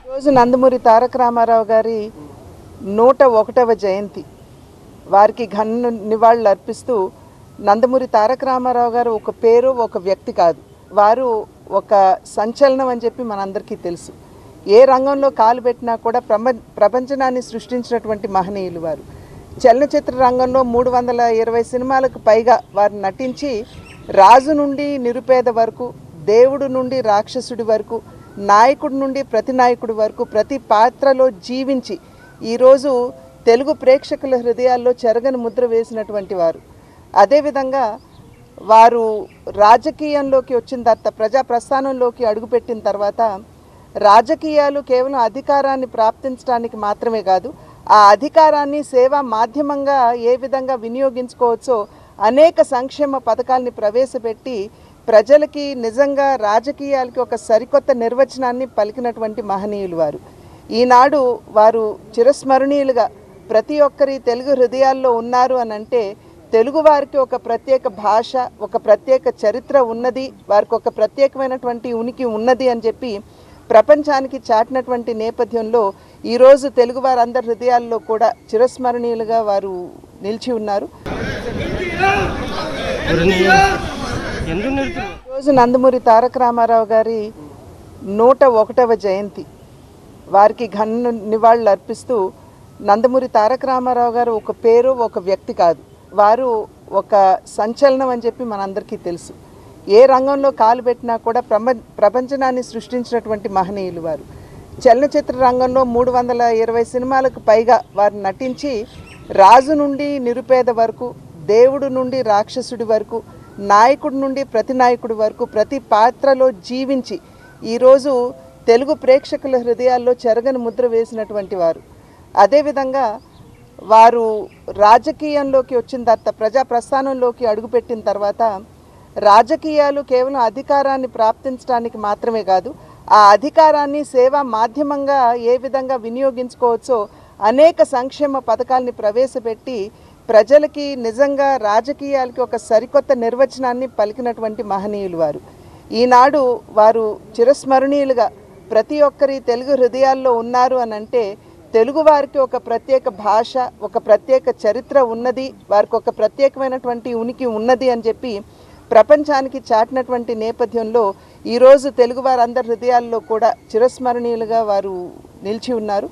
రోజు నందమూరి తారక రామారావు గారి 101వ జయంతి వారికి ఘన నివాళులు అర్పిస్తూ నందమూరి తారక రామారావు గారు ఒక పేరు ఒక వ్యక్తి కాదు, వారు ఒక సంచలనం అని చెప్పి మనందరికీ తెలుసు. ఏ రంగంలో కాలు పెట్టినా కూడా ప్రపంచనాన్ని సృష్టించినటువంటి మహనీయులు వారు. చలనచిత్ర రంగంలో 320 సినిమాలకు పైగా వారు నటించి రాజు నుండి నిరుపేద వరకు, దేవుడు నుండి రాక్షసుడి వరకు, నాయకుడి నుండి ప్రతి నాయకుడి వరకు ప్రతి పాత్రలో జీవించి ఈరోజు తెలుగు ప్రేక్షకుల హృదయాల్లో చెరగని ముద్ర వేసినటువంటి వారు. అదేవిధంగా వారు రాజకీయంలోకి వచ్చిన తర్వాత, ప్రజా ప్రస్థానంలోకి అడుగుపెట్టిన తర్వాత రాజకీయాలు కేవలం అధికారాన్ని ప్రాప్తించడానికి మాత్రమే కాదు, ఆ అధికారాన్ని సేవా మాధ్యమంగా ఏ విధంగా వినియోగించుకోవచ్చో అనేక సంక్షేమ పథకాల్ని ప్రవేశపెట్టి ప్రజలకి నిజంగా రాజకీయాలకి ఒక సరికొత్త నిర్వచనాన్ని పలికినటువంటి మహనీయులు వారు. ఈనాడు వారు చిరస్మరణీయులుగా ప్రతి ఒక్కరి తెలుగు హృదయాల్లో ఉన్నారు అని అంటే తెలుగు వారికి ఒక ప్రత్యేక భాష, ఒక ప్రత్యేక చరిత్ర ఉన్నది, వారికి ఒక ప్రత్యేకమైనటువంటి ఉనికి ఉన్నది అని చెప్పి ప్రపంచానికి చాటినటువంటి నేపథ్యంలో ఈరోజు తెలుగు వారందరి హృదయాల్లో కూడా చిరస్మరణీయులుగా వారు నిలిచి ఉన్నారు. ఈరోజు నందమూరి తారక రామారావు గారి 101వ జయంతి వారికి ఘన నివాళులు అర్పిస్తూ నందమూరి తారక రామారావు గారు ఒక పేరు ఒక వ్యక్తి కాదు, వారు ఒక సంచలనం అని చెప్పి మనందరికీ తెలుసు. ఏ రంగంలో కాలు పెట్టినా కూడా ప్రపంచనాన్ని సృష్టించినటువంటి మహనీయులు వారు. చలనచిత్ర రంగంలో 320 సినిమాలకు పైగా వారు నటించి రాజు నుండి నిరుపేద వరకు, దేవుడు నుండి రాక్షసుడి వరకు, నాయకుడి నుండి ప్రతి నాయకుడి వరకు ప్రతి పాత్రలో జీవించి ఈరోజు తెలుగు ప్రేక్షకుల హృదయాల్లో చెరగని ముద్ర వేసినటువంటి వారు. అదేవిధంగా వారు రాజకీయంలోకి వచ్చిన తర్వాత, ప్రజా ప్రస్థానంలోకి అడుగుపెట్టిన తర్వాత రాజకీయాలు కేవలం అధికారాన్ని ప్రాప్తించడానికి మాత్రమే కాదు, ఆ అధికారాన్ని సేవా మాధ్యమంగా ఏ విధంగా వినియోగించుకోవచ్చో అనేక సంక్షేమ పథకాల్ని ప్రవేశపెట్టి ప్రజలకి నిజంగా రాజకీయాలకి ఒక సరికొత్త నిర్వచనాన్ని పలికినటువంటి మహనీయులు వారు. ఈనాడు వారు చిరస్మరణీయులుగా ప్రతి ఒక్కరి తెలుగు హృదయాల్లో ఉన్నారు అని అంటే తెలుగు వారికి ఒక ప్రత్యేక భాష, ఒక ప్రత్యేక చరిత్ర ఉన్నది, వారికి ఒక ప్రత్యేకమైనటువంటి ఉనికి ఉన్నది అని చెప్పి ప్రపంచానికి చాటినటువంటి నేపథ్యంలో ఈరోజు తెలుగు వారందరి హృదయాల్లో కూడా చిరస్మరణీయులుగా వారు నిలిచి ఉన్నారు.